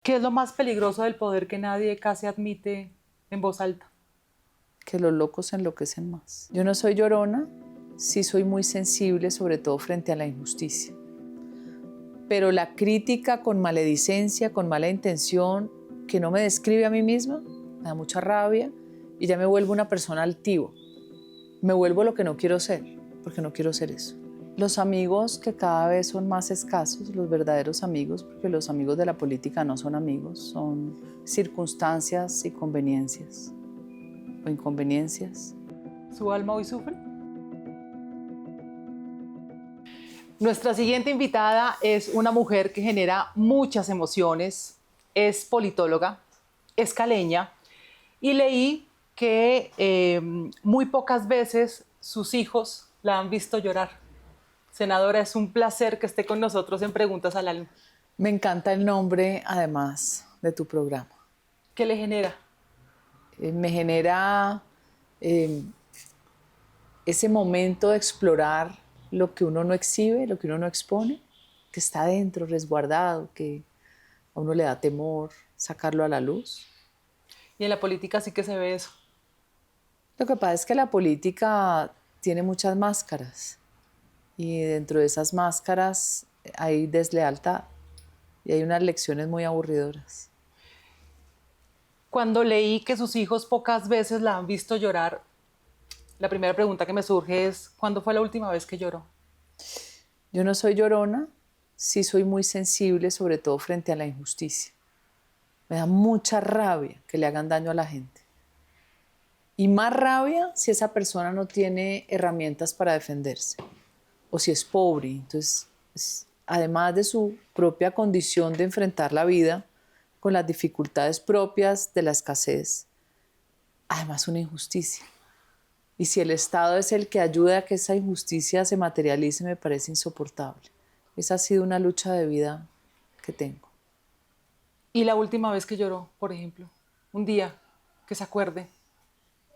¿Qué es lo más peligroso del poder que nadie casi admite en voz alta? Que los locos enloquecen más. Yo no soy llorona, sí soy muy sensible, sobre todo frente a la injusticia. Pero la crítica con maledicencia, con mala intención, que no me describe a mí misma, me da mucha rabia y ya me vuelvo una persona altiva. Me vuelvo lo que no quiero ser, porque no quiero ser eso. Los amigos que cada vez son más escasos, los verdaderos amigos, porque los amigos de la política no son amigos, son circunstancias y conveniencias o inconveniencias. ¿Su alma hoy sufre? Nuestra siguiente invitada es una mujer que genera muchas emociones, es politóloga, es caleña y leí que muy pocas veces sus hijos la han visto llorar. Senadora, es un placer que esté con nosotros en Preguntas al Alma. Me encanta el nombre, además, de tu programa. ¿Qué le genera? Me genera ese momento de explorar lo que uno no exhibe, lo que uno no expone, que está dentro, resguardado, que a uno le da temor sacarlo a la luz. Y en la política sí que se ve eso. Lo que pasa es que la política tiene muchas máscaras y dentro de esas máscaras hay deslealtad y hay unas lecciones muy aburridoras. Cuando leí que sus hijos pocas veces la han visto llorar, la primera pregunta que me surge es, ¿cuándo fue la última vez que lloró? Yo no soy llorona, sí soy muy sensible, sobre todo frente a la injusticia. Me da mucha rabia que le hagan daño a la gente. Y más rabia si esa persona no tiene herramientas para defenderse o si es pobre. Entonces, además de su propia condición de enfrentar la vida con las dificultades propias de la escasez, además una injusticia. Y si el Estado es el que ayuda a que esa injusticia se materialice, me parece insoportable. Esa ha sido una lucha de vida que tengo. Y la última vez que lloró, por ejemplo, un día que se acuerde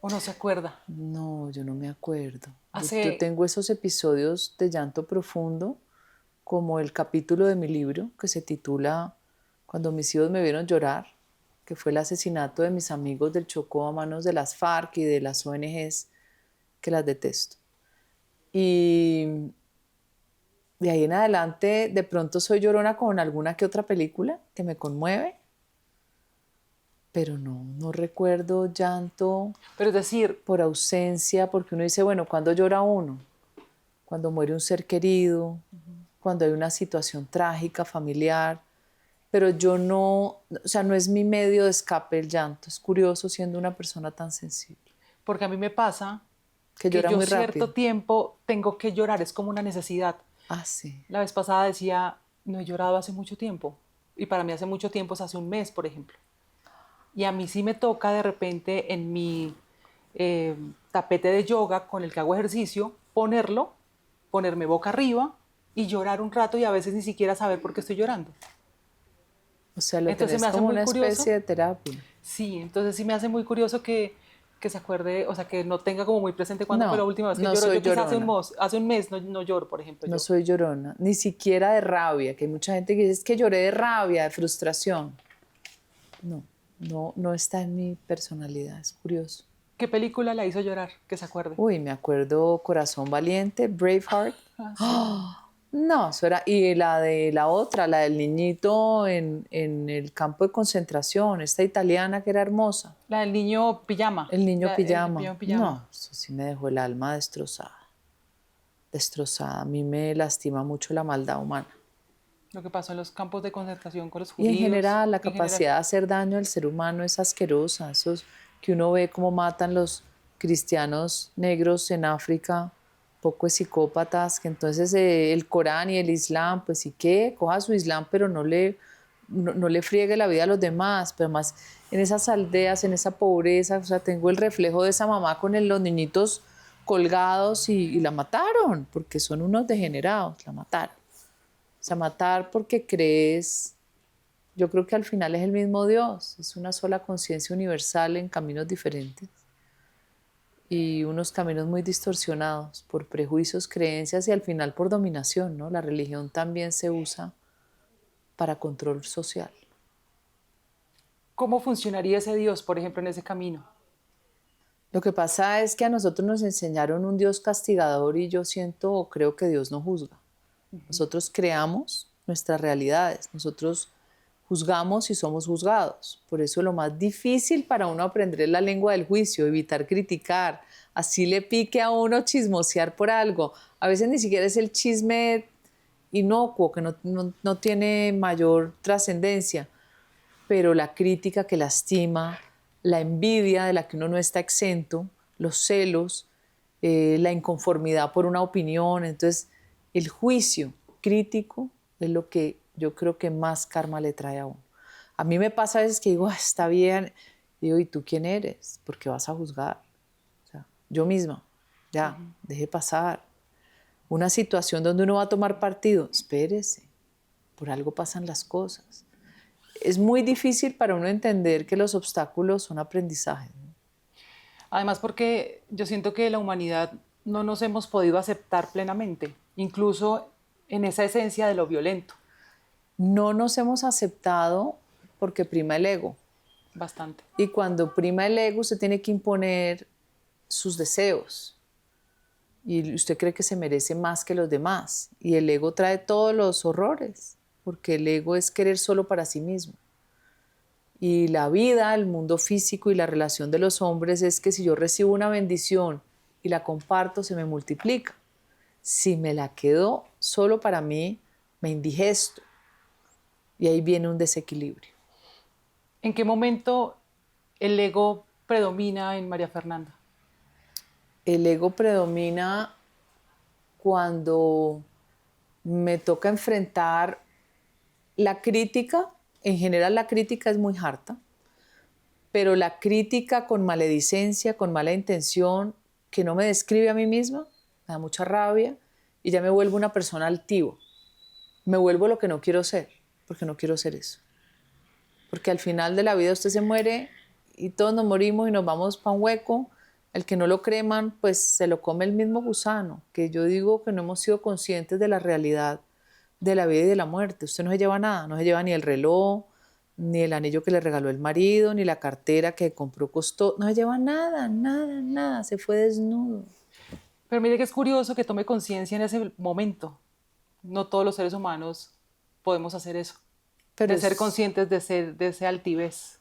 o no se acuerda. No, yo no me acuerdo. Yo Hace, tengo esos episodios de llanto profundo, como el capítulo de mi libro que se titula Cuando mis hijos me vieron llorar, que fue el asesinato de mis amigos del Chocó a manos de las FARC y de las ONGs que las detesto. Y de ahí en adelante, de pronto soy llorona con alguna que otra película que me conmueve, pero no recuerdo llanto pero es decir, por ausencia, porque uno dice, bueno, ¿cuándo llora uno? Cuando muere un ser querido, cuando hay una situación trágica, familiar, pero yo no, o sea, no es mi medio de escape el llanto. Es curioso siendo una persona tan sensible, porque a mí me pasa que que llora yo muy cierto rápido. tiempo tengo que llorar, es como una necesidad. Ah, sí. La vez pasada decía, no he llorado hace mucho tiempo. Y para mí hace mucho tiempo es hace un mes, por ejemplo. Y a mí sí me toca de repente en mi tapete de yoga con el que hago ejercicio, ponerme boca arriba y llorar un rato y a veces ni siquiera saber por qué estoy llorando. O sea, lo Entonces tenés me hace como muy una especie curioso, de terapia. sí, entonces sí me hace muy curioso que se acuerde, o sea, que no tenga como muy presente cuándo fue la No, última vez que no lloró. soy Yo quizás llorona. hace un mes no lloro, por ejemplo, No yo. soy llorona, ni siquiera de rabia, que hay mucha gente que dice es que lloré de rabia, de frustración. No, no está en mi personalidad, es curioso. ¿Qué película la hizo llorar? Que se acuerde. Uy, me acuerdo Corazón Valiente, Braveheart. Ah, sí. ¡Ah! No, eso era, y la de la otra, la del niñito en el campo de concentración, esta italiana que era hermosa, La del niño pijama. el niño El pijama. niño en pijama. No, eso sí me dejó el alma destrozada, destrozada. A mí me lastima mucho la maldad humana. Lo que pasó en los campos de concentración con los Y en judíos, general, la en general. capacidad de hacer daño al ser humano es asquerosa. Esos que uno ve cómo matan los cristianos negros en África, poco psicópatas, que entonces el Corán y el Islam, pues sí que coja su Islam, pero no le friegue la vida a los demás. Pero más en esas aldeas, en esa pobreza, o sea, tengo el reflejo de esa mamá con los niñitos colgados y la mataron, porque son unos degenerados, la mataron. O sea, matar porque crees, yo creo que al final es el mismo Dios, es una sola conciencia universal en caminos diferentes y unos caminos muy distorsionados por prejuicios, creencias y al final por dominación, ¿no? La religión también se usa para control social. ¿Cómo funcionaría ese Dios, por ejemplo, en ese camino? Lo que pasa es que a nosotros nos enseñaron un Dios castigador y yo siento o creo que Dios no juzga. Nosotros creamos nuestras realidades, nosotros juzgamos y somos juzgados. Por eso lo más difícil para uno aprender es la lengua del juicio, evitar criticar, así le pique a uno chismosear por algo. A veces ni siquiera es el chisme inocuo, que no tiene mayor trascendencia, pero la crítica que lastima, la envidia de la que uno no está exento, los celos, la inconformidad por una opinión. Entonces, el juicio crítico es lo que yo creo que más karma le trae a uno. A mí me pasa a veces que digo, está bien. Digo, ¿y tú quién eres? ¿Por qué vas a juzgar? O sea, yo misma, ya, deje pasar. Una situación donde uno va a tomar partido, espérese, por algo pasan las cosas. Es muy difícil para uno entender que los obstáculos son aprendizajes, ¿no? Además, porque yo siento que la humanidad no nos hemos podido aceptar plenamente, incluso en esa esencia de lo violento, No nos hemos aceptado porque prima el ego. bastante. Y cuando prima el ego, usted tiene que imponer sus deseos. Y usted cree que se merece más que los demás. Y el ego trae todos los horrores, porque el ego es querer solo para sí mismo. Y la vida, el mundo físico y la relación de los hombres es que si yo recibo una bendición y la comparto, se me multiplica. Si me la quedo solo para mí, me indigesto. Y ahí viene un desequilibrio. ¿En qué momento el ego predomina en María Fernanda? El ego predomina cuando me toca enfrentar la crítica. En general la crítica es muy harta, pero la crítica con maledicencia, con mala intención, que no me describe a mí misma, me da mucha rabia y ya me vuelvo una persona altiva. Me vuelvo lo que no quiero ser, porque no quiero ser eso. Porque al final de la vida usted se muere y todos nos morimos y nos vamos para un hueco. El que no lo creman, pues se lo come el mismo gusano, que yo digo que no hemos sido conscientes de la realidad de la vida y de la muerte. Usted no se lleva nada, no se lleva ni el reloj, ni el anillo que le regaló el marido, ni la cartera que compró costó, no se lleva nada, nada, nada, se fue desnudo. Pero mire que es curioso que tome conciencia en ese momento. No todos los seres humanos podemos hacer eso, Pero de ser conscientes de ese altivez.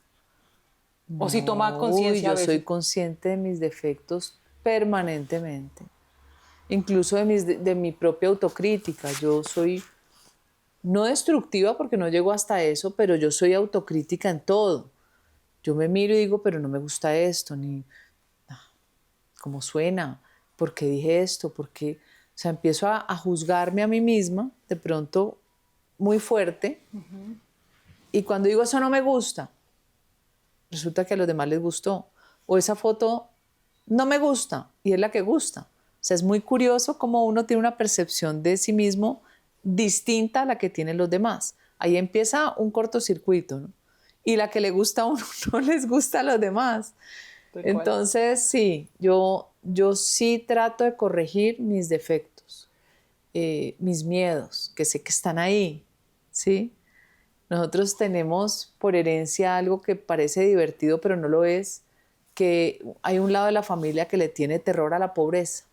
O si toma uy, conciencia a yo soy veces. consciente de mis defectos permanentemente, incluso de mi propia autocrítica. Yo soy no destructiva porque no llego hasta eso, pero yo soy autocrítica en todo. Yo me miro y digo, pero no me gusta esto, ni cómo suena, por qué dije esto, por qué. O sea, empiezo a juzgarme a mí misma, de pronto muy fuerte, y cuando digo eso no me gusta, resulta que a los demás les gustó. O esa foto no me gusta y es la que gusta. O sea, es muy curioso cómo uno tiene una percepción de sí mismo distinta a la que tienen los demás. Ahí empieza un cortocircuito, ¿no? Y la que le gusta a uno no les gusta a los demás. Entonces, sí, yo sí trato de corregir mis defectos, mis miedos, que sé que están ahí, ¿sí? Nosotros tenemos por herencia algo que parece divertido, pero no lo es, que hay un lado de la familia que le tiene terror a la pobreza.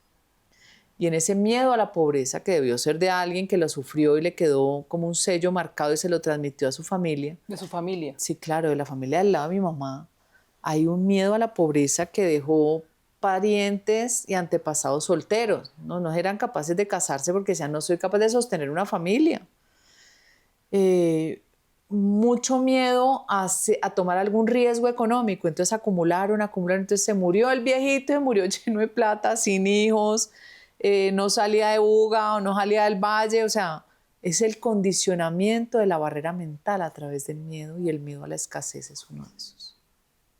Y en ese miedo a la pobreza, que debió ser de alguien que lo sufrió y le quedó como un sello marcado y se lo transmitió a su familia. De su familia. Sí, claro, de la familia al lado de mi mamá. Hay un miedo a la pobreza que dejó parientes y antepasados solteros. No eran capaces de casarse porque decían, no soy capaz de sostener una familia. Mucho miedo a tomar algún riesgo económico. Entonces acumularon. Entonces se murió el viejito, se murió lleno de plata, sin hijos, no salía de Buga o no salía del valle. O sea, es el condicionamiento de la barrera mental a través del miedo, y el miedo a la escasez es uno de esos.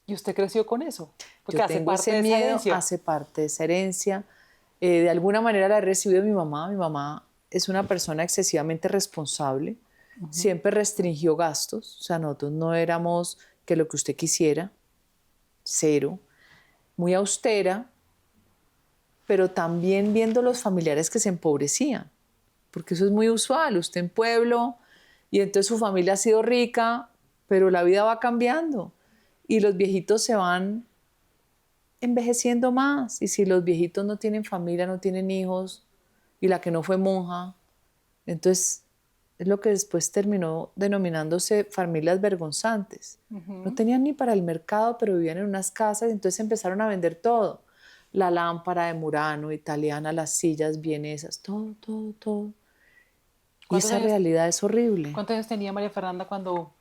¿Y usted creció con eso? Porque Yo hace tengo parte ese de esa miedo, herencia. hace parte de esa herencia. De alguna manera la he recibido de mi mamá. Mi mamá es una persona excesivamente responsable. Siempre restringió gastos. O sea, nosotros no éramos que lo que usted quisiera, cero. Muy austera, pero también viendo los familiares que se empobrecían. Porque eso es muy usual. Usted en pueblo y entonces su familia ha sido rica, pero la vida va cambiando y los viejitos se van envejeciendo más. Y si los viejitos no tienen familia, no tienen hijos, y la que no fue monja, entonces es lo que después terminó denominándose familias vergonzantes. No tenían ni para el mercado, pero vivían en unas casas y entonces empezaron a vender todo. La lámpara de Murano, italiana, las sillas vienesas, todo, todo, todo. Y esa realidad es horrible. ¿Cuántos años tenía María Fernanda cuando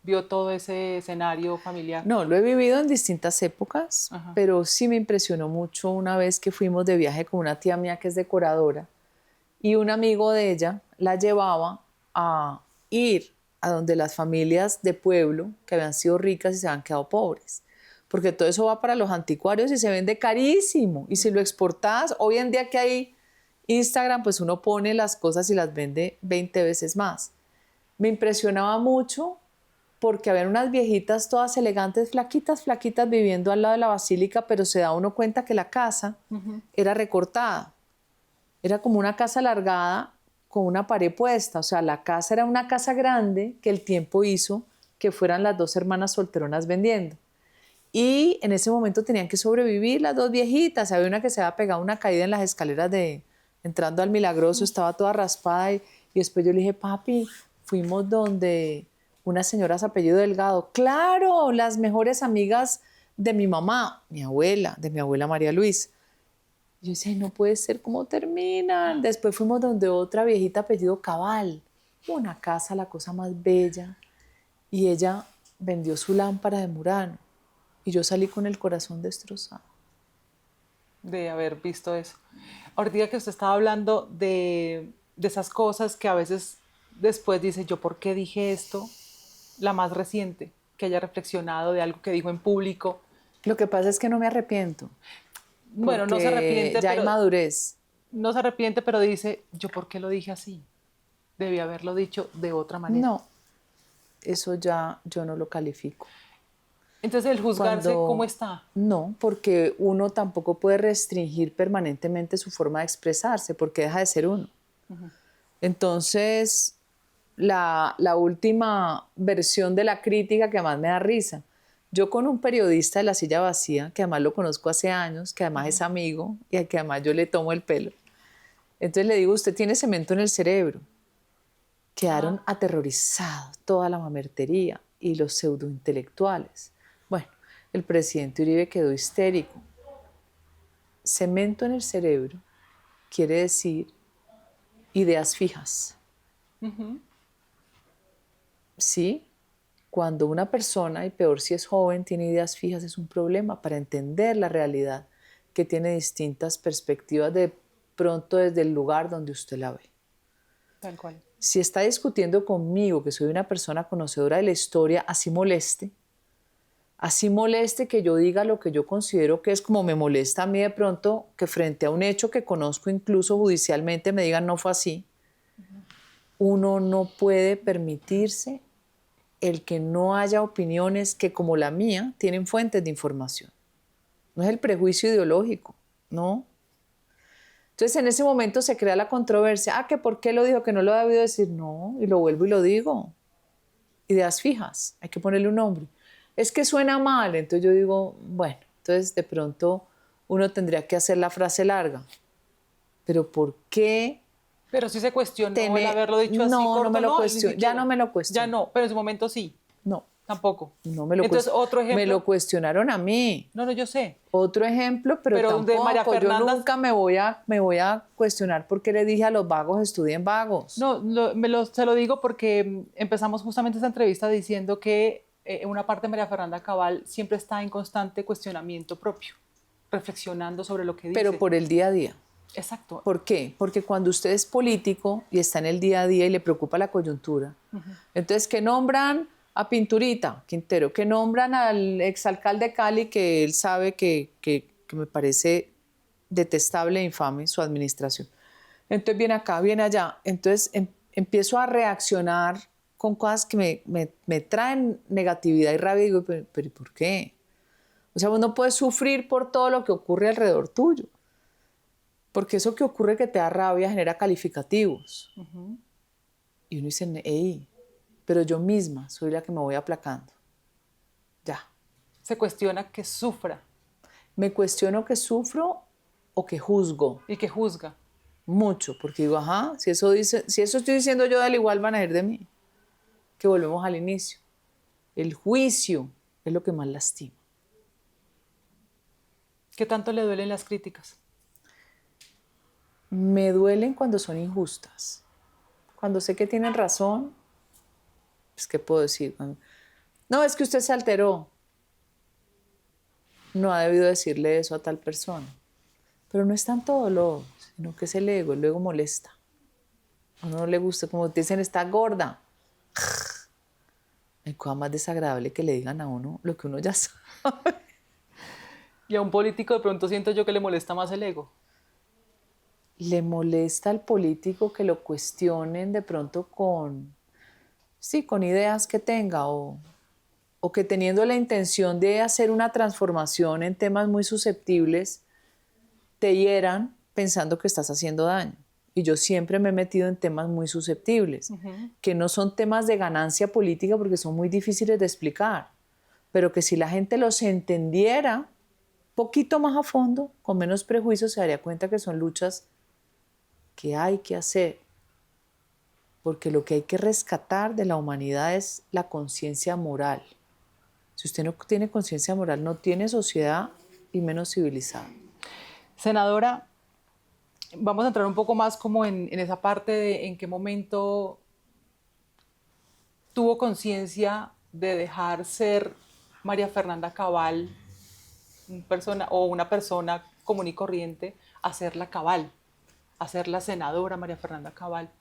vio todo ese escenario familiar? No, lo he vivido en distintas épocas, pero sí me impresionó mucho una vez que fuimos de viaje con una tía mía que es decoradora y un amigo de ella la llevaba a ir a donde las familias de pueblo que habían sido ricas y se habían quedado pobres. Porque todo eso va para los anticuarios y se vende carísimo. Y si lo exportas, hoy en día que hay Instagram, pues uno pone las cosas y las vende 20 veces más. Me impresionaba mucho porque habían unas viejitas todas elegantes, flaquitas, flaquitas, viviendo al lado de la basílica, pero se da uno cuenta que la casa era recortada. Era como una casa alargada con una pared puesta. O sea, la casa era una casa grande que el tiempo hizo que fueran las dos hermanas solteronas vendiendo. Y en ese momento tenían que sobrevivir las dos viejitas. Había una que se había pegado una caída en las escaleras entrando al Milagroso, estaba toda raspada. Y después yo le dije, papi, fuimos donde unas señoras apellido Delgado. Claro, las mejores amigas de mi mamá, de mi abuela María Luisa. Yo decía, no puede ser cómo terminan. Después fuimos donde otra viejita apellido Cabal. Una casa, la cosa más bella. Y ella vendió su lámpara de Murano. Y yo salí con el corazón destrozado. De haber visto eso. Ahorita que usted estaba hablando de esas cosas que a veces después dice, ¿yo por qué dije esto? La más reciente, que haya reflexionado de algo que dijo en público. Lo que pasa es que no me arrepiento. Bueno, no se arrepiente, ya hay madurez. No se arrepiente, pero dice, ¿yo por qué lo dije así? Debí haberlo dicho de otra manera. No, eso ya yo no lo califico. Entonces, el juzgarse, ¿cómo está? No, porque uno tampoco puede restringir permanentemente su forma de expresarse, porque deja de ser uno. Entonces, la última versión de la crítica que además me da risa, yo con un periodista de La Silla Vacía, que además lo conozco hace años, que además es amigo y a que además yo le tomo el pelo. Entonces le digo, usted tiene cemento en el cerebro. Quedaron aterrorizados toda la mamertería y los pseudointelectuales. Bueno, el presidente Uribe quedó histérico. Cemento en el cerebro quiere decir ideas fijas. Sí, cuando una persona, y peor si es joven, tiene ideas fijas, es un problema para entender la realidad, que tiene distintas perspectivas de pronto desde el lugar donde usted la ve. Tal cual. Si está discutiendo conmigo, que soy una persona conocedora de la historia, así moleste que yo diga lo que yo considero que es, como me molesta a mí de pronto que frente a un hecho que conozco incluso judicialmente me digan no fue así. Uno no puede permitirse el que no haya opiniones que, como la mía, tienen fuentes de información. No es el prejuicio ideológico, no. Entonces en ese momento se crea la controversia, que ¿por qué lo dijo? Que no lo ha debido decir. No, y lo vuelvo y lo digo. Ideas fijas, hay que ponerle un nombre. Es que suena mal, entonces yo digo, bueno, entonces de pronto uno tendría que hacer la frase larga. Pero ¿por qué? Pero sí se cuestionó el haberlo dicho así. No, no me lo cuestiono, ya no me lo cuestiono. Ya no, pero en su momento sí. No. Tampoco. No me lo Entonces, otro ejemplo. Me lo cuestionaron a mí. No, yo sé. Otro ejemplo, pero tampoco. De María Fernanda, yo nunca me voy a cuestionar por qué le dije a los vagos estudien vagos. No, se lo digo porque empezamos justamente esta entrevista diciendo que una parte de María Fernanda Cabal siempre está en constante cuestionamiento propio, reflexionando sobre lo que dice. Pero por el día a día. Exacto. ¿Por qué? Porque cuando usted es político y está en el día a día y le preocupa la coyuntura, entonces que nombran a Pinturita Quintero, que nombran al exalcalde de Cali, que él sabe que me parece detestable e infame su administración. Entonces viene acá, viene allá. Entonces empiezo a reaccionar con cosas que me traen negatividad y rabia y digo, pero ¿y por qué? O sea, uno puede sufrir por todo lo que ocurre alrededor tuyo. Porque eso que ocurre que te da rabia genera calificativos. Y uno dice, hey, pero yo misma soy la que me voy aplacando. Ya. Se cuestiona que sufra Me cuestiono que sufro o que juzgo y que juzga. mucho, porque digo, ajá, si eso estoy diciendo yo, del igual van a ir de mí. Que volvemos al inicio. El juicio es lo que más lastima. ¿Qué tanto le duelen las críticas? Me duelen cuando son injustas. Cuando sé que tienen razón, pues, ¿qué puedo decir? No, es que usted se alteró. No ha debido decirle eso a tal persona. Pero no es tanto dolor, sino que es el ego molesta. A uno no le gusta, como te dicen, está gorda. Hay cosa más desagradable que le digan a uno lo que uno ya sabe. Y a un político de pronto siento yo que le molesta más el ego. Le molesta al político que lo cuestionen de pronto con ideas que tenga o que teniendo la intención de hacer una transformación en temas muy susceptibles, te hieran pensando que estás haciendo daño. Y yo siempre me he metido en temas muy susceptibles, que no son temas de ganancia política porque son muy difíciles de explicar, pero que si la gente los entendiera poquito más a fondo, con menos prejuicios, se daría cuenta que son luchas que hay que hacer. Porque lo que hay que rescatar de la humanidad es la conciencia moral. Si usted no tiene conciencia moral, no tiene sociedad y menos civilizada. Senadora, vamos a entrar un poco más como en esa parte de en qué momento tuvo conciencia de dejar ser María Fernanda Cabal una persona común y corriente a ser la Cabal, a ser la senadora María Fernanda Cabal.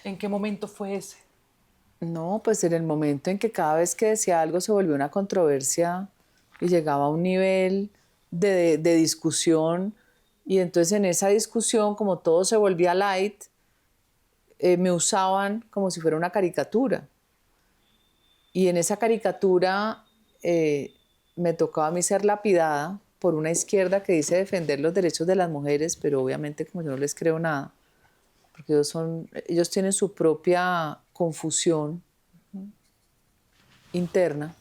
¿En qué momento fue ese? No, pues en el momento en que cada vez que decía algo se volvió una controversia y llegaba a un nivel de discusión, y entonces en esa discusión, como todo se volvía light, me usaban como si fuera una caricatura. Y en esa caricatura me tocaba a mí ser lapidada por una izquierda que dice defender los derechos de las mujeres, pero obviamente como yo no les creo nada, porque ellos tienen su propia confusión interna,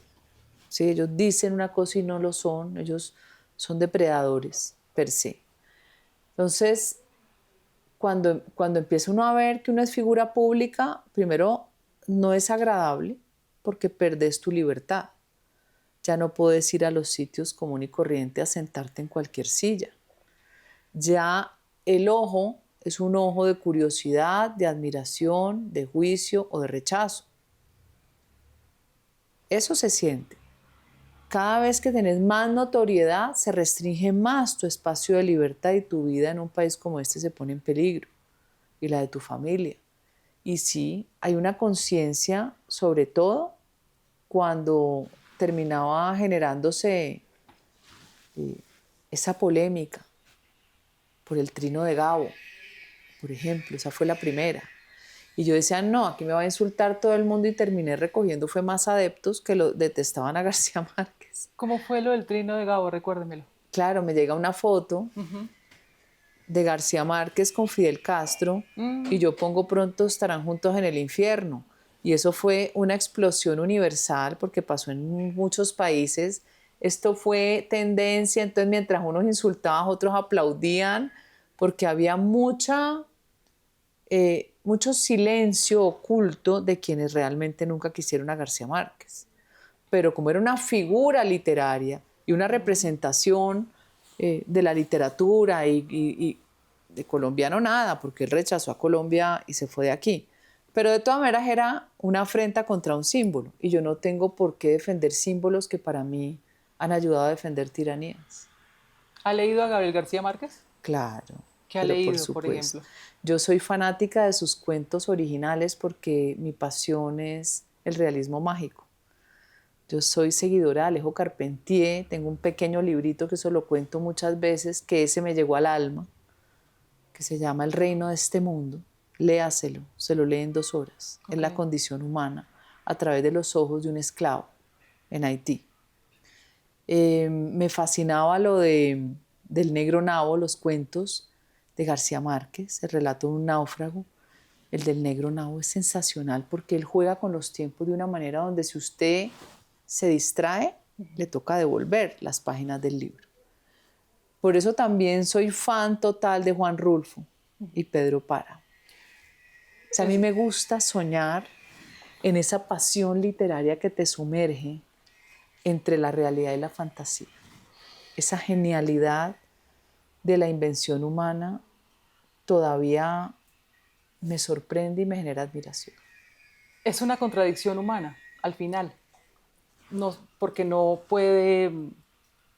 ¿sí? Ellos dicen una cosa y no lo son, ellos son depredadores per se. Entonces, cuando empieza uno a ver que uno es figura pública, primero no es agradable porque perdés tu libertad. Ya no puedes ir a los sitios común y corriente a sentarte en cualquier silla. Ya el ojo es un ojo de curiosidad, de admiración, de juicio o de rechazo. Eso se siente. Cada vez que tenés más notoriedad, se restringe más tu espacio de libertad y tu vida en un país como este se pone en peligro, y la de tu familia. Y sí, hay una conciencia, sobre todo cuando terminaba generándose esa polémica por el trino de Gabo, por ejemplo, esa fue la primera. Y yo decía, no, aquí me va a insultar todo el mundo, y terminé recogiendo fue más adeptos que lo detestaban a García Márquez. ¿Cómo fue lo del trino de Gabo? Recuérdemelo. Claro, me llega una foto de García Márquez con Fidel Castro y yo pongo pronto estarán juntos en el infierno. Y eso fue una explosión universal porque pasó en muchos países. Esto fue tendencia, entonces mientras unos insultaban, otros aplaudían porque había mucho silencio oculto de quienes realmente nunca quisieron a García Márquez. Pero como era una figura literaria y una representación de la literatura y de colombiano nada, porque él rechazó a Colombia y se fue de aquí. Pero de todas maneras era una afrenta contra un símbolo, y yo no tengo por qué defender símbolos que para mí han ayudado a defender tiranías. ¿Ha leído a Gabriel García Márquez? Claro. ¿Qué ha leído, por ejemplo? Yo soy fanática de sus cuentos originales porque mi pasión es el realismo mágico. Yo soy seguidora de Alejo Carpentier, tengo un pequeño librito que se lo cuento muchas veces, que ese me llegó al alma, que se llama El reino de este mundo. Léaselo, se lo lee en 2 horas. Okay. Es la condición humana a través de los ojos de un esclavo en Haití. Me fascinaba lo del Negro Nabo, los cuentos de García Márquez, el relato de un náufrago. El del Negro Nao es sensacional porque él juega con los tiempos de una manera donde si usted se distrae, le toca devolver las páginas del libro. Por eso también soy fan total de Juan Rulfo y Pedro Páramo. O sea, a mí me gusta soñar en esa pasión literaria que te sumerge entre la realidad y la fantasía. Esa genialidad de la invención humana todavía me sorprende y me genera admiración. Es una contradicción humana, al final. No, porque no puede,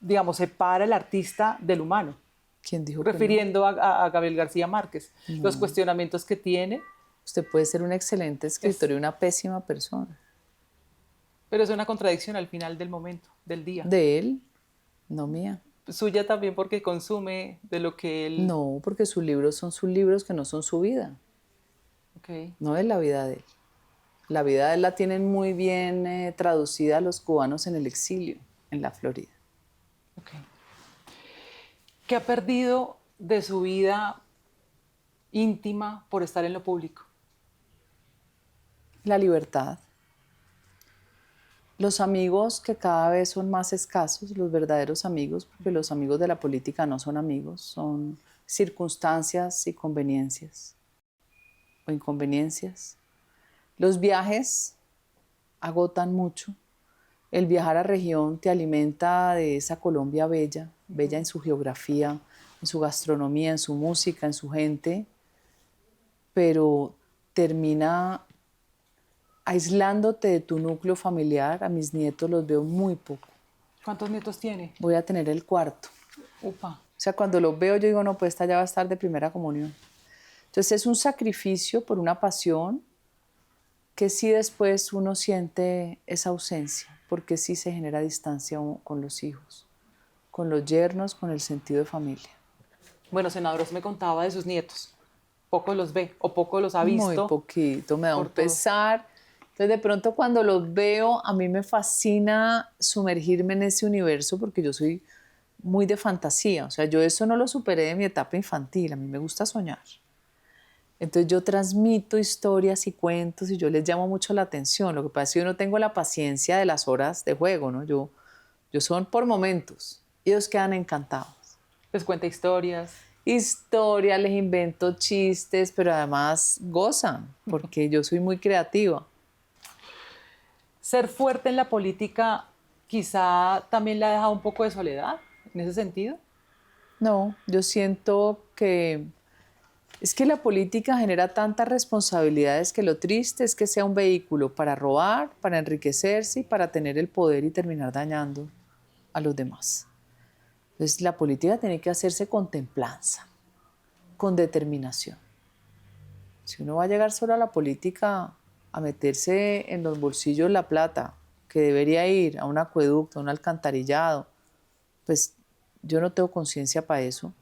digamos, separa el artista del humano. ¿Quién dijo que no? Refiriendo a Gabriel García Márquez. No. Los cuestionamientos que tiene. Usted puede ser un excelente escritor y una pésima persona. Pero es una contradicción al final del momento, del día. De él, no mía. Suya también porque consume de lo que él... No, porque sus libros son sus libros que no son su vida. Okay. No es la vida de él. La vida de él la tienen muy bien traducida los cubanos en el exilio, en la Florida. Okay. ¿Qué ha perdido de su vida íntima por estar en lo público? La libertad. Los amigos que cada vez son más escasos, los verdaderos amigos, porque los amigos de la política no son amigos, son circunstancias y conveniencias o inconveniencias. Los viajes agotan mucho. El viajar a región te alimenta de esa Colombia bella, bella en su geografía, en su gastronomía, en su música, en su gente, pero termina aislándote de tu núcleo familiar. A mis nietos los veo muy poco. ¿Cuántos nietos tiene? Voy a tener el cuarto. Upa. O sea, cuando los veo yo digo, no, pues esta ya va a estar de primera comunión. Entonces es un sacrificio por una pasión que sí después uno siente esa ausencia, porque sí se genera distancia con los hijos, con los yernos, con el sentido de familia. Bueno, senador, usted me contaba de sus nietos. Poco los ve o poco los ha visto. Muy poquito, me da un pesar. Entonces, de pronto cuando los veo, a mí me fascina sumergirme en ese universo porque yo soy muy de fantasía. O sea, yo eso no lo superé de mi etapa infantil. A mí me gusta soñar. Entonces, yo transmito historias y cuentos y yo les llamo mucho la atención. Lo que pasa es que yo no tengo la paciencia de las horas de juego, ¿no? Yo son por momentos. Ellos quedan encantados. Les cuenta historias. Historias, les invento chistes, pero además gozan porque yo soy muy creativa. Ser fuerte en la política quizá también le ha dejado un poco de soledad en ese sentido. No, yo siento que es que la política genera tantas responsabilidades que lo triste es que sea un vehículo para robar, para enriquecerse y para tener el poder y terminar dañando a los demás. Entonces la política tiene que hacerse con templanza, con determinación. Si uno va a llegar solo a la política a meterse en los bolsillos la plata que debería ir a un acueducto, a un alcantarillado, pues yo no tengo conciencia para eso.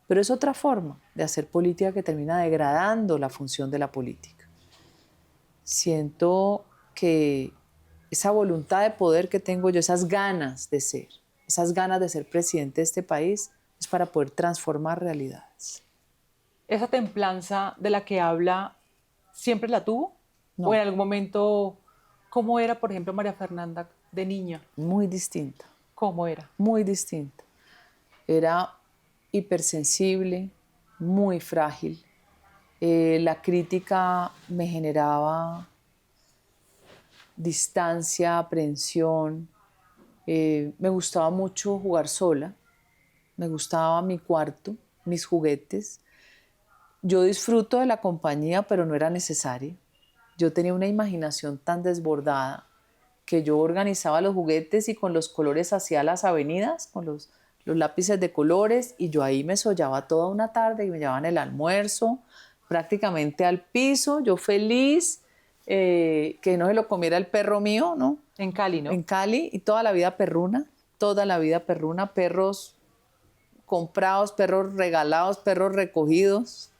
Pero es otra forma de hacer política que termina degradando la función de la política. Siento que esa voluntad de poder que tengo yo, esas ganas de ser presidente de este país, es para poder transformar realidades. ¿Esa templanza de la que habla siempre la tuvo? No. ¿O en algún momento, cómo era, por ejemplo, María Fernanda de niña? Muy distinta. ¿Cómo era? Muy distinta. Era hipersensible, muy frágil. La crítica me generaba distancia, aprensión. Me gustaba mucho jugar sola. Me gustaba mi cuarto, mis juguetes. Yo disfruto de la compañía, pero no era necesaria. Yo tenía una imaginación tan desbordada que yo organizaba los juguetes y con los colores hacía las avenidas, con los lápices de colores, y yo ahí me sollaba toda una tarde y me llevaban el almuerzo prácticamente al piso, yo feliz, que no se lo comiera el perro mío, ¿no? En Cali, ¿no? En Cali, y toda la vida perruna, perros comprados, perros regalados, perros recogidos.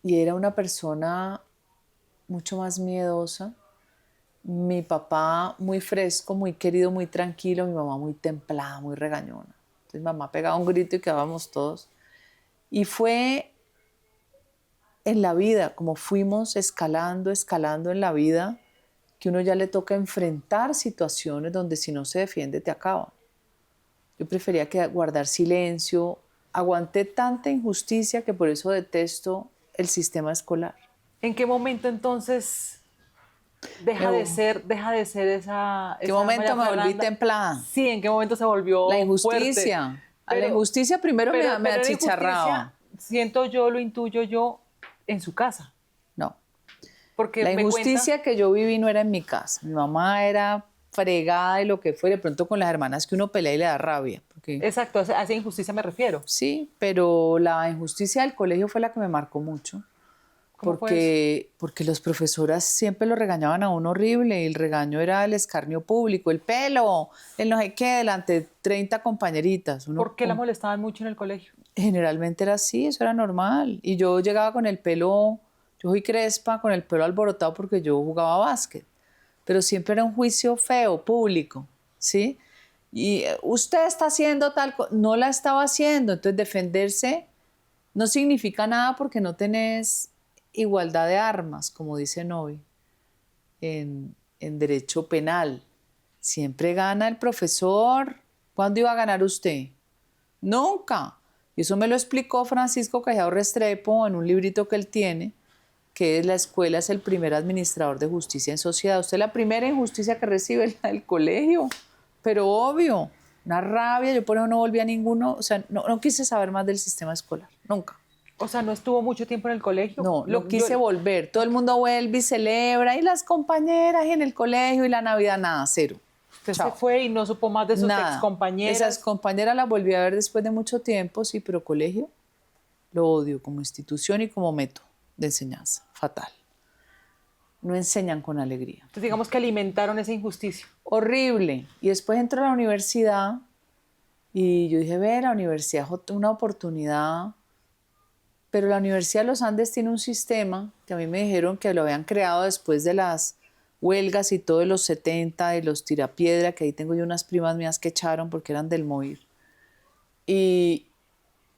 Y era una persona mucho más miedosa. Mi papá muy fresco, muy querido, muy tranquilo. Mi mamá muy templada, muy regañona. Entonces mamá pegaba un grito y quedábamos todos. Y fue en la vida, como fuimos escalando en la vida, que uno ya le toca enfrentar situaciones donde si no se defiende te acaban. Yo prefería guardar silencio, aguanté tanta injusticia que por eso detesto el sistema escolar. ¿En qué momento entonces deja de ser esa, ¿Qué esa momento María me volví Fernanda? templada? Sí, ¿en qué momento se volvió La fuerte? injusticia. A la injusticia primero me Pero la achicharraba. injusticia, siento yo, lo intuyo yo, en su casa. No. Porque La me cuenta, injusticia que yo viví no era en mi casa. Mi mamá era fregada y lo que fuera. De pronto con las hermanas que uno pelea y le da rabia. Porque, exacto, a esa injusticia me refiero. sí, pero la injusticia del colegio fue la que me marcó mucho. ¿Cómo fue eso? Porque los profesoras siempre lo regañaban a uno horrible y el regaño era el escarnio público, el pelo, el no sé qué, delante de 30 compañeritas. ¿Por qué la molestaban mucho en el colegio? Generalmente era así, eso era normal. Y yo llegaba con el pelo, yo soy crespa, con el pelo alborotado porque yo jugaba básquet. Pero siempre era un juicio feo, público, ¿sí? Y usted está haciendo tal cosa, no la estaba haciendo. Entonces defenderse no significa nada porque no tenés igualdad de armas, como dicen hoy en derecho penal. Siempre gana el profesor. ¿Cuándo iba a ganar usted? Nunca. Y eso me lo explicó Francisco Callao Restrepo en un librito que él tiene, que es La escuela es el primer administrador de justicia en sociedad. Usted la primera injusticia que recibe es la del colegio, pero obvio, una rabia. Yo por eso no volví a ninguno, o sea, no quise saber más del sistema escolar, nunca. O sea, no estuvo mucho tiempo en el colegio. No quise volver. Todo el mundo vuelve y celebra, y las compañeras y en el colegio y la Navidad, nada, cero. Usted se Chao. fue y no supo más de sus Nada. excompañeras. Esas compañeras las volví a ver después de mucho tiempo, sí, pero colegio lo odio como institución y como método de enseñanza. Fatal. No enseñan con alegría. Entonces, digamos que alimentaron esa injusticia. Horrible. Y después entró a la universidad y yo dije, ve, la universidad es una oportunidad. Pero la Universidad de los Andes tiene un sistema que a mí me dijeron que lo habían creado después de las huelgas y todo de los 70, de los tirapiedra, que ahí tengo yo unas primas mías que echaron porque eran del MOIR. Y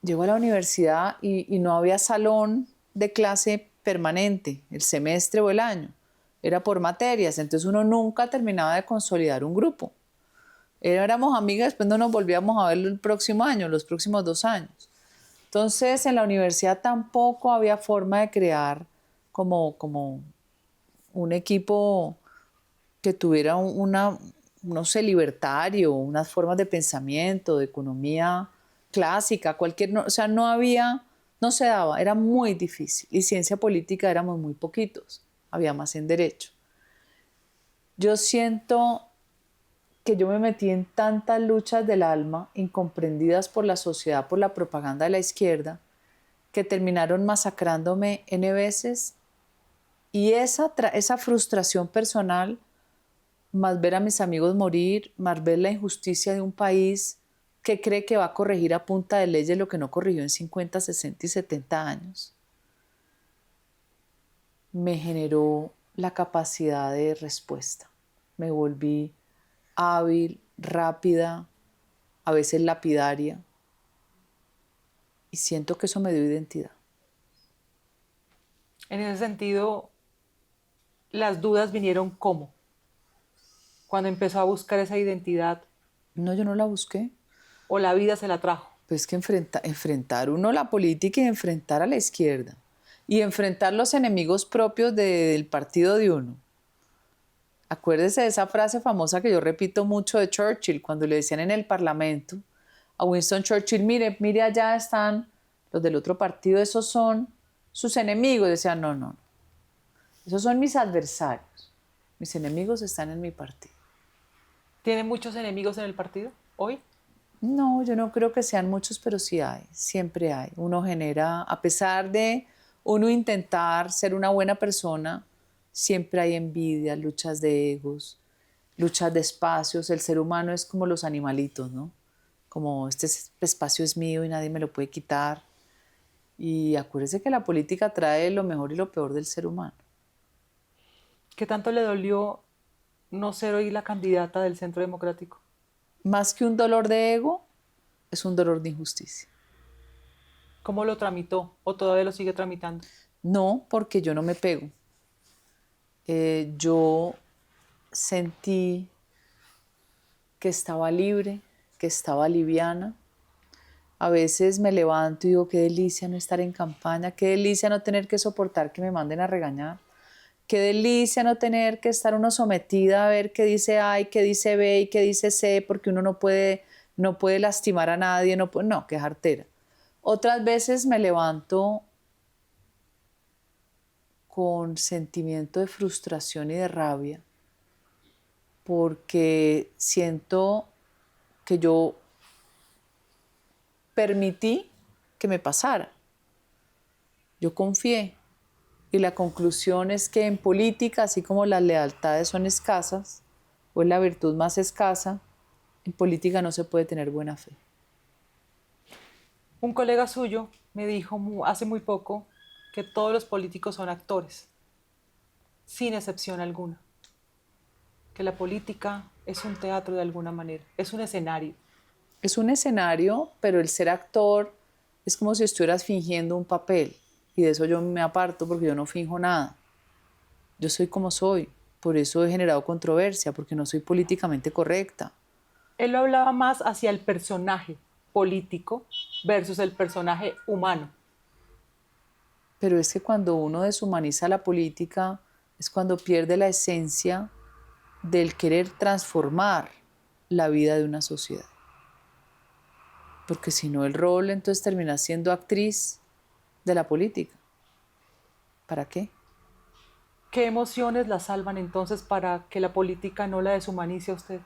llego a la universidad y no había salón de clase permanente, el semestre o el año. Era por materias, entonces uno nunca terminaba de consolidar un grupo. Éramos amigas, después no nos volvíamos a ver el próximo año, los próximos 2 años. Entonces, en la universidad tampoco había forma de crear como un equipo que tuviera no sé, libertario, unas formas de pensamiento, de economía clásica, o sea, no se daba, era muy difícil. Y ciencia política éramos muy poquitos, había más en derecho. Yo siento que yo me metí en tantas luchas del alma, incomprendidas por la sociedad, por la propaganda de la izquierda, que terminaron masacrándome N veces. Y esa frustración personal, más ver a mis amigos morir, más ver la injusticia de un país que cree que va a corregir a punta de leyes lo que no corrigió en 50, 60 y 70 años, me generó la capacidad de respuesta. Me volví hábil, rápida, a veces lapidaria, y siento que eso me dio identidad. En ese sentido, las dudas vinieron ¿cómo? Cuando empezó a buscar esa identidad No, yo no la busqué. o la vida se la trajo. Pues que enfrentar uno la política y enfrentar a la izquierda y enfrentar los enemigos propios del partido de uno. Acuérdese de esa frase famosa que yo repito mucho de Churchill, cuando le decían en el Parlamento a Winston Churchill, mire, allá están los del otro partido, esos son sus enemigos. Decían, no, esos son mis adversarios. Mis enemigos están en mi partido. ¿Tiene muchos enemigos en el partido hoy? No, yo no creo que sean muchos, pero sí hay, siempre hay. Uno genera, a pesar de uno intentar ser una buena persona, siempre hay envidia, luchas de egos, luchas de espacios. El ser humano es como los animalitos, ¿no? Como este espacio es mío y nadie me lo puede quitar. Y acuérdese que la política trae lo mejor y lo peor del ser humano. ¿Qué tanto le dolió no ser hoy la candidata del Centro Democrático? Más que un dolor de ego, es un dolor de injusticia. ¿Cómo lo tramitó o todavía lo sigue tramitando? No, porque yo no me pego. Yo sentí que estaba libre, que estaba liviana. A veces me levanto y digo, qué delicia no estar en campaña, qué delicia no tener que soportar que me manden a regañar, qué delicia no tener que estar uno sometida a ver qué dice A y qué dice B y qué dice C, porque uno no puede lastimar a nadie, no, qué jartera. Otras veces me levanto con sentimiento de frustración y de rabia, porque siento que yo permití que me pasara. Yo confié. Y la conclusión es que en política, así como las lealtades son escasas, o es la virtud más escasa, en política no se puede tener buena fe. Un colega suyo me dijo hace muy poco que todos los políticos son actores, sin excepción alguna. Que la política es un teatro de alguna manera, es un escenario. Es un escenario, pero el ser actor es como si estuvieras fingiendo un papel. Y de eso yo me aparto porque yo no finjo nada. Yo soy como soy. Por eso he generado controversia, porque no soy políticamente correcta. Él lo hablaba más hacia el personaje político versus el personaje humano. Pero es que cuando uno deshumaniza la política es cuando pierde la esencia del querer transformar la vida de una sociedad. Porque si no, el rol entonces termina siendo actriz de la política. ¿Para qué? ¿Qué emociones la salvan entonces para que la política no la deshumanice a usted?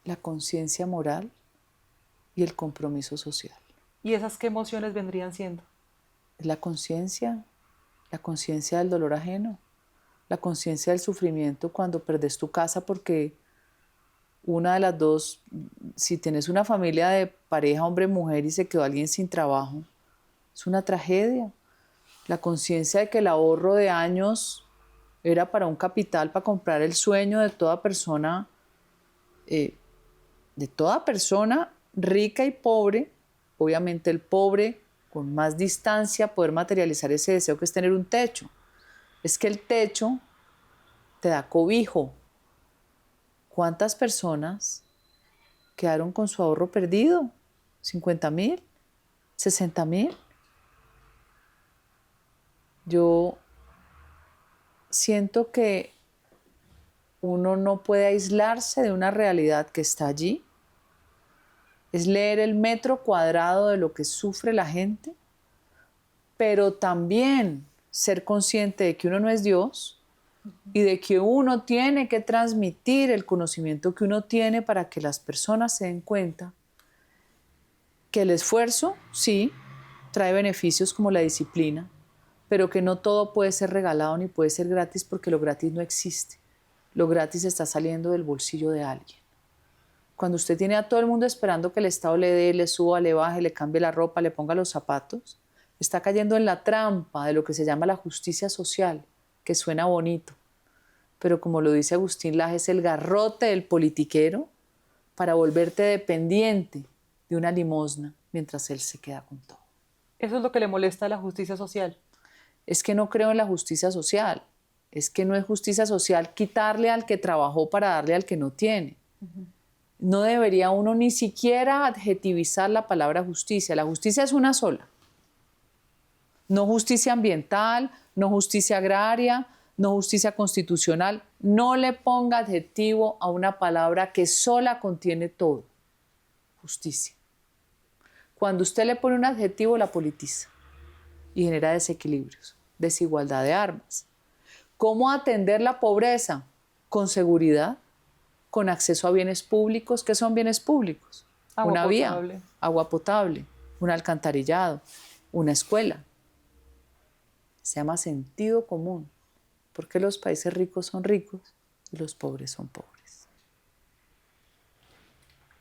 La conciencia moral y el compromiso social. ¿Y esas qué emociones vendrían siendo? Es la conciencia del dolor ajeno, la conciencia del sufrimiento cuando perdes tu casa porque una de las dos, si tienes una familia de pareja, hombre, mujer y se quedó alguien sin trabajo, es una tragedia. La conciencia de que el ahorro de años era para un capital, para comprar el sueño de toda persona rica y pobre, obviamente el pobre con más distancia poder materializar ese deseo que es tener un techo. Es que el techo te da cobijo. ¿Cuántas personas quedaron con su ahorro perdido? ¿50.000? ¿60.000? Yo siento que uno no puede aislarse de una realidad que está allí. Es leer el metro cuadrado de lo que sufre la gente, pero también ser consciente de que uno no es Dios y de que uno tiene que transmitir el conocimiento que uno tiene para que las personas se den cuenta que el esfuerzo, sí, trae beneficios como la disciplina, pero que no todo puede ser regalado ni puede ser gratis porque lo gratis no existe. Lo gratis está saliendo del bolsillo de alguien. Cuando usted tiene a todo el mundo esperando que el Estado le dé, le suba, le baje, le cambie la ropa, le ponga los zapatos, está cayendo en la trampa de lo que se llama la justicia social, que suena bonito. Pero como lo dice Agustín Laje, es el garrote del politiquero para volverte dependiente de una limosna mientras él se queda con todo. Eso es lo que le molesta a la justicia social. Es que no creo en la justicia social. Es que no es justicia social quitarle al que trabajó para darle al que no tiene. No debería uno ni siquiera adjetivizar la palabra justicia. La justicia es una sola. No justicia ambiental, no justicia agraria, no justicia constitucional. No le ponga adjetivo a una palabra que sola contiene todo. Justicia. Cuando usted le pone un adjetivo, la politiza y genera desequilibrios, desigualdad de armas. ¿Cómo atender la pobreza? Con seguridad, con acceso a bienes públicos. ¿Qué son bienes públicos? Una vía, agua potable, un alcantarillado, una escuela. Se llama sentido común, porque los países ricos son ricos y los pobres son pobres.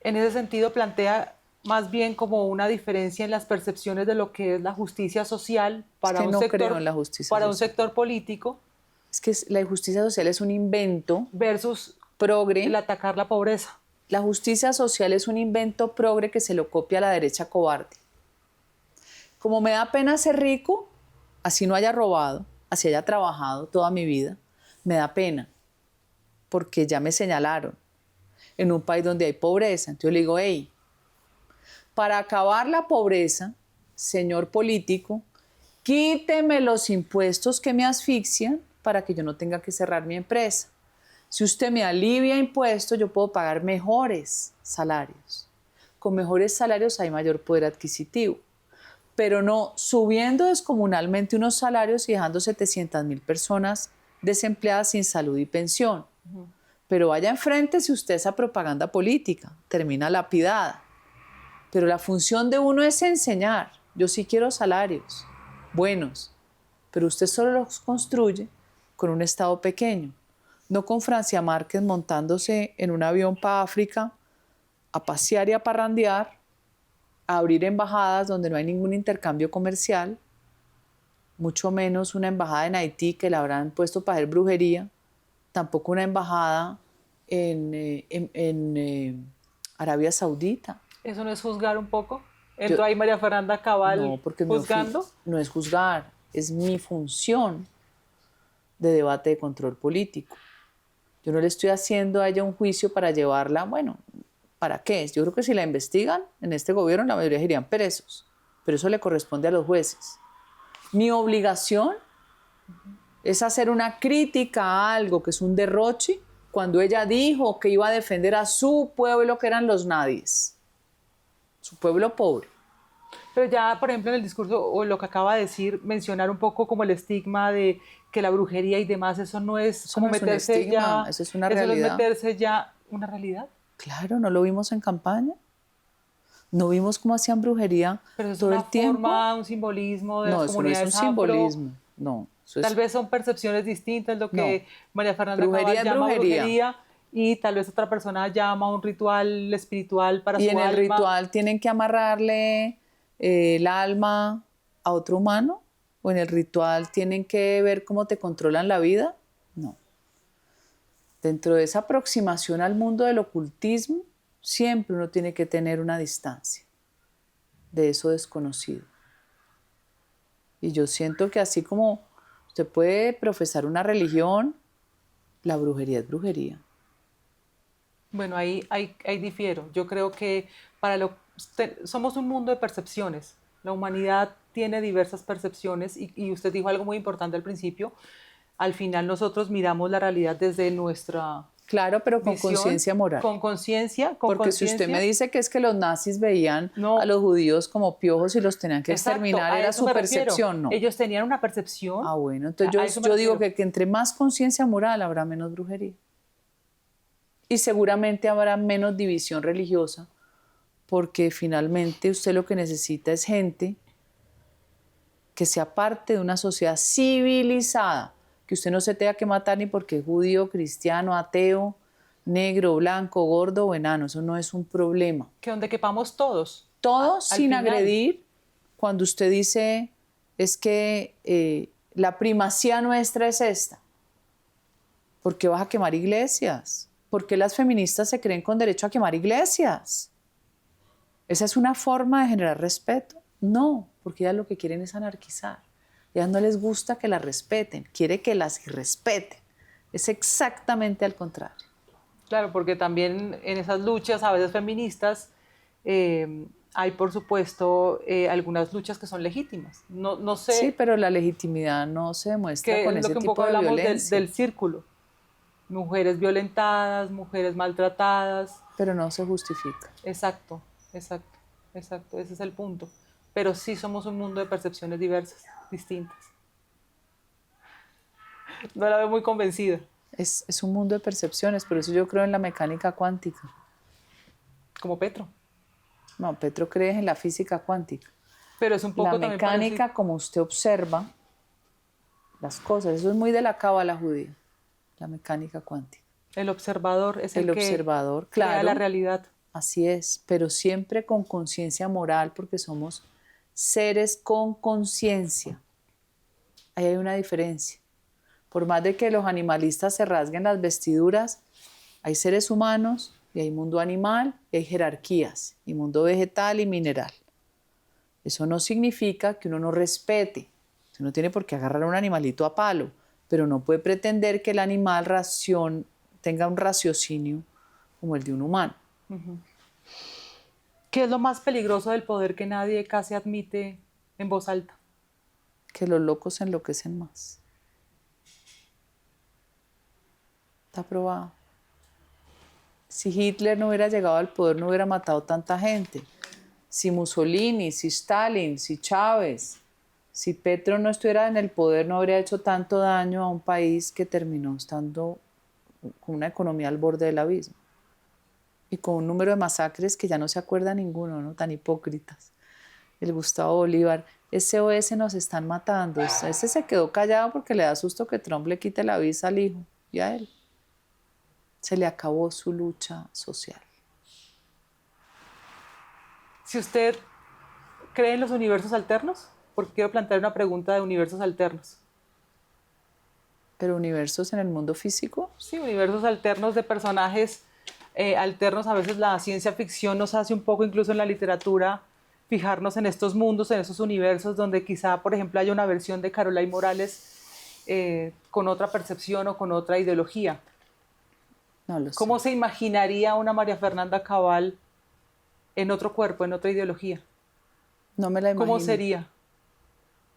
En ese sentido plantea más bien como una diferencia en las percepciones de lo que es la justicia social para un sector político. Es que la justicia social es un invento versus progre, el atacar la pobreza. la justicia social es un invento progre que se lo copia a la derecha cobarde. Como me da pena ser rico, así no haya robado, así haya trabajado toda mi vida, me da pena, porque ya me señalaron en un país donde hay pobreza. Entonces yo le digo, hey, para acabar la pobreza, señor político, quíteme los impuestos que me asfixian para que yo no tenga que cerrar mi empresa. Si usted me alivia impuestos, yo puedo pagar mejores salarios. Con mejores salarios hay mayor poder adquisitivo, pero no subiendo descomunalmente unos salarios y dejando 700.000 personas desempleadas sin salud y pensión. Pero vaya enfrente si usted esa propaganda política termina lapidada. Pero la función de uno es enseñar. Yo sí quiero salarios buenos, pero usted solo los construye con un Estado pequeño, no con Francia Márquez montándose en un avión para África a pasear y a parrandear, a abrir embajadas donde no hay ningún intercambio comercial, mucho menos una embajada en Haití que la habrán puesto para hacer brujería, tampoco una embajada en Arabia Saudita. ¿Eso no es juzgar un poco? ¿Entró ahí María Fernanda Cabal no, porque juzgando? No es juzgar, es mi función de debate de control político. Yo no le estoy haciendo a ella un juicio para llevarla, bueno, ¿para qué? Yo creo que si la investigan en este gobierno la mayoría irían presos, pero eso le corresponde a los jueces. Mi obligación es hacer una crítica a algo que es un derroche cuando ella dijo que iba a defender a su pueblo, que eran los nadies, su pueblo pobre. Pero ya, por ejemplo, en el discurso o lo que acaba de decir, mencionar un poco como el estigma de que la brujería y demás, eso no es Eso como no es meterse un estigma, ya... eso es una Eso realidad. no es meterse ya una realidad. Claro, ¿no lo vimos en campaña? ¿No vimos cómo hacían brujería Pero es todo una el tiempo? forma, un simbolismo de No, las eso no es un comunidades afro. simbolismo. No, eso Tal es... vez son percepciones distintas lo que No. María Fernanda Brujería Cabal es llama brujería. brujería y tal vez otra persona llama un ritual espiritual para Y su en el alma. ritual tienen que amarrarle el alma a otro humano, o en el ritual tienen que ver cómo te controlan la vida. No. Dentro de esa aproximación al mundo del ocultismo, siempre uno tiene que tener una distancia de eso desconocido. Y yo siento que así como usted puede profesar una religión, la brujería es brujería. Bueno, ahí difiero. Yo creo que somos un mundo de percepciones. La humanidad tiene diversas percepciones y usted dijo algo muy importante al principio. Al final nosotros miramos la realidad desde nuestra Claro, pero con visión, conciencia moral. con conciencia, con Porque si usted me dice que es que los nazis veían No. a los judíos como piojos y los tenían que Exacto, exterminar, a era eso su me refiero. percepción, no. Ellos tenían una percepción. Ah, bueno, A entonces eso me yo digo refiero. que entre más conciencia moral habrá menos brujería. Y seguramente habrá menos división religiosa, porque finalmente usted lo que necesita es gente que sea parte de una sociedad civilizada, que usted no se tenga que matar ni porque es judío, cristiano, ateo, negro, blanco, gordo o enano. Eso no es un problema. Que donde quepamos todos. Todos Al sin final. agredir. Cuando usted dice es que la primacía nuestra es esta. ¿Por qué vas a quemar iglesias? ¿Por qué las feministas se creen con derecho a quemar iglesias? ¿Esa es una forma de generar respeto? No, porque ellas lo que quieren es anarquizar. A ellas no les gusta que las respeten, quiere que las irrespeten. Es exactamente al contrario. Claro, porque también en esas luchas, a veces feministas, hay por supuesto algunas luchas que son legítimas. No sé. Sí, pero la legitimidad no se demuestra que con es lo ese que un poco tipo de hablamos violencia. del círculo. Mujeres violentadas, mujeres maltratadas. Pero no se justifica. Exacto. Ese es el punto. Pero sí somos un mundo de percepciones diversas, distintas. No la veo muy convencida. Es un mundo de percepciones, por eso yo creo en la mecánica cuántica. Como Petro. No, Petro cree en la física cuántica. Pero es un poco La también mecánica, parecido. como usted observa las cosas, eso es muy de la cábala judía, la mecánica cuántica. El observador es el que observador, crea claro, la realidad. Así es, pero siempre con conciencia moral, porque somos seres con conciencia. Ahí hay una diferencia. Por más de que los animalistas se rasguen las vestiduras, hay seres humanos y hay mundo animal, y hay jerarquías, y mundo vegetal y mineral. Eso no significa que uno no respete. Uno tiene por qué agarrar a un animalito a palo, pero no puede pretender que el animal tenga un raciocinio como el de un humano. ¿Qué es lo más peligroso del poder que nadie casi admite en voz alta? Que los locos se enloquecen más. Está probado. Si Hitler no hubiera llegado al poder, no hubiera matado tanta gente. Si Mussolini, si Stalin, si Chávez, si Petro no estuviera en el poder, no habría hecho tanto daño a un país que terminó estando con una economía al borde del abismo. Y con un número de masacres que ya no se acuerda ninguno, ¿no? Tan hipócritas. El Gustavo Bolívar, SOS nos están matando. Ese se quedó callado porque le da susto que Trump le quite la visa al hijo y a él. Se le acabó su lucha social. Si usted cree en los universos alternos, porque quiero plantear una pregunta de universos alternos. ¿Pero universos en el mundo físico? Sí, universos alternos de personajes alternos. A veces la ciencia ficción nos hace un poco, incluso en la literatura, fijarnos en estos mundos, en esos universos donde quizá, por ejemplo, haya una versión de Caroline Morales con otra percepción o con otra ideología. No lo sé. ¿Cómo se imaginaría una María Fernanda Cabal en otro cuerpo, en otra ideología? No me la imagino. ¿Cómo sería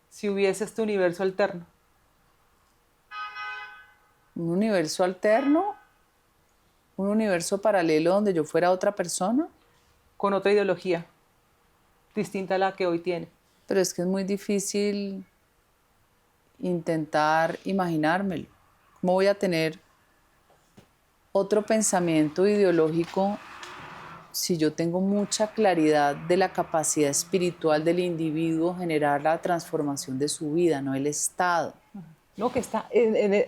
si hubiese este universo alterno? ¿Un universo alterno? ¿Un universo paralelo donde yo fuera otra persona? Con otra ideología, distinta a la que hoy tiene. Pero es que es muy difícil intentar imaginármelo. ¿Cómo voy a tener otro pensamiento ideológico si yo tengo mucha claridad de la capacidad espiritual del individuo generar la transformación de su vida, no el Estado? No, que está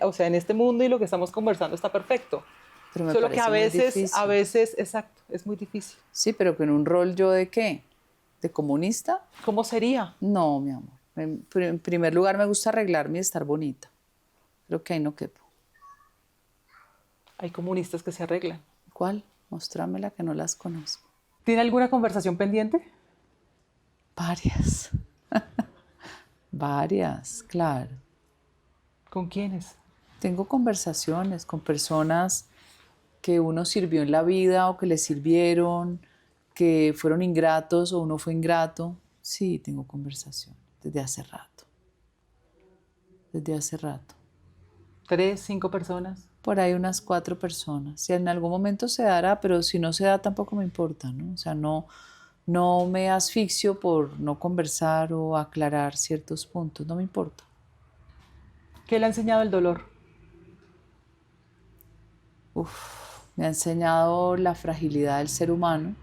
o sea, en este mundo y lo que estamos conversando está perfecto. Pero me Solo que parece muy a difícil. veces, exacto, es muy difícil. Sí, pero que en un rol yo de qué? ¿De comunista? ¿Cómo sería? No, mi amor. En primer lugar me gusta arreglarme y estar bonita. Creo que ahí no quepo. Hay comunistas que se arreglan. ¿Cuál? Mostrámela que no las conozco. ¿Tiene alguna conversación pendiente? Varias. Varias, claro. ¿Con quiénes? Tengo conversaciones con personas que uno sirvió en la vida o que le sirvieron, que fueron ingratos o uno fue ingrato. Sí, tengo conversación desde hace rato. Desde hace rato. 3, 5 personas. Por ahí unas 4 personas. Si en algún momento se dará, pero si no se da tampoco me importa, ¿no? O sea, no me asfixio por no conversar o aclarar ciertos puntos, no me importa. ¿Qué le ha enseñado el dolor? Me ha enseñado la fragilidad del ser humano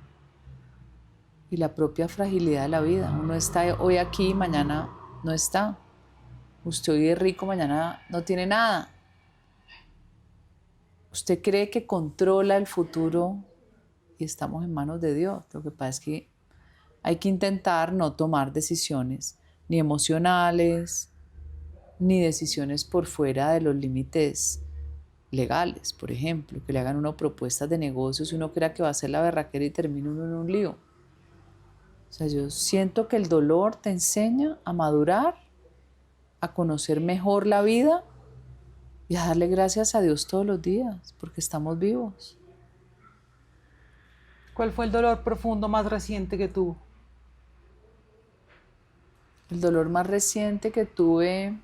y la propia fragilidad de la vida. Uno está hoy aquí, mañana no está. Usted hoy es rico, mañana no tiene nada. Usted cree que controla el futuro y estamos en manos de Dios. Lo que pasa es que hay que intentar no tomar decisiones ni emocionales, ni decisiones por fuera de los límites legales, por ejemplo, que le hagan uno propuestas de negocios y uno crea que va a ser la berraquera y termina uno en un lío. O sea, yo siento que el dolor te enseña a madurar, a conocer mejor la vida y a darle gracias a Dios todos los días, porque estamos vivos. ¿Cuál fue el dolor profundo más reciente que tuvo? El dolor más reciente que tuve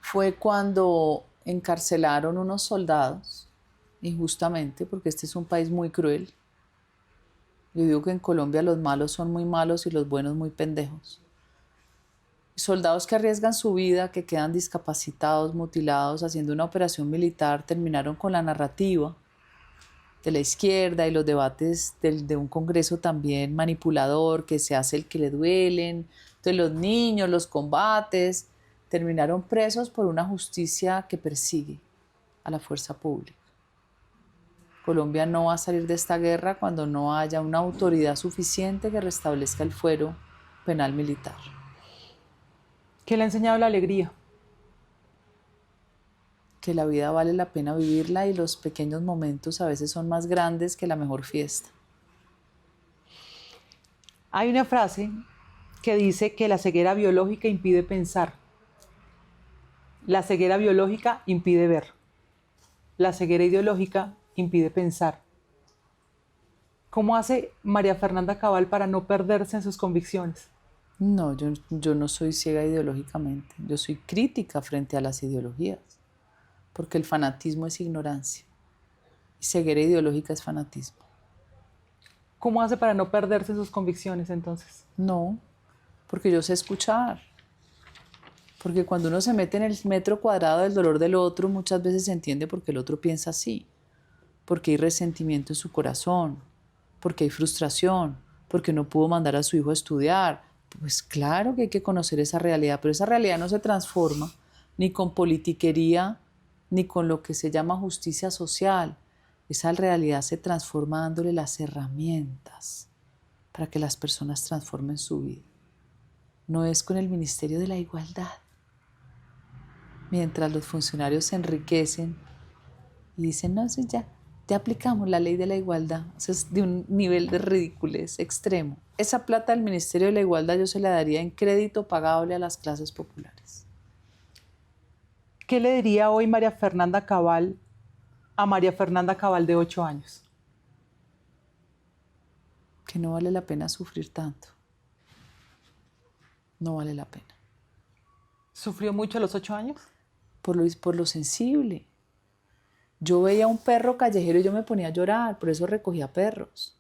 fue cuando encarcelaron unos soldados, injustamente, porque este es un país muy cruel. Yo digo que en Colombia los malos son muy malos y los buenos muy pendejos. Soldados que arriesgan su vida, que quedan discapacitados, mutilados, haciendo una operación militar, terminaron con la narrativa de la izquierda y los debates de un Congreso también manipulador, que se hace el que le duelen. Entonces los niños, los combates, terminaron presos por una justicia que persigue a la fuerza pública. Colombia no va a salir de esta guerra cuando no haya una autoridad suficiente que restablezca el fuero penal militar. ¿Qué le ha enseñado la alegría? que la vida vale la pena vivirla y los pequeños momentos a veces son más grandes que la mejor fiesta. Hay una frase que dice que la ceguera biológica impide pensar. La ceguera biológica impide ver. La ceguera ideológica impide pensar. ¿Cómo hace María Fernanda Cabal para no perderse en sus convicciones? No, yo no soy ciega ideológicamente. Yo soy crítica frente a las ideologías, porque el fanatismo es ignorancia y ceguera ideológica es fanatismo. ¿Cómo hace para no perderse en sus convicciones entonces? No, porque yo sé escuchar. Porque cuando uno se mete en el metro cuadrado del dolor del otro, muchas veces se entiende por qué el otro piensa así. Porque hay resentimiento en su corazón, porque hay frustración, porque no pudo mandar a su hijo a estudiar. Pues claro que hay que conocer esa realidad, pero esa realidad no se transforma ni con politiquería, ni con lo que se llama justicia social. Esa realidad se transforma dándole las herramientas para que las personas transformen su vida. No es con el Ministerio de la Igualdad. Mientras los funcionarios se enriquecen y dicen, no, sí, ya aplicamos la ley de la igualdad. Eso es de un nivel de ridiculez extremo. Esa plata del Ministerio de la Igualdad yo se la daría en crédito pagable a las clases populares. ¿Qué le diría hoy María Fernanda Cabal a María Fernanda Cabal de 8 años? Que no vale la pena sufrir tanto. No vale la pena. ¿Sufrió mucho a los 8 años? Por lo sensible. Yo veía un perro callejero y yo me ponía a llorar, por eso recogía perros.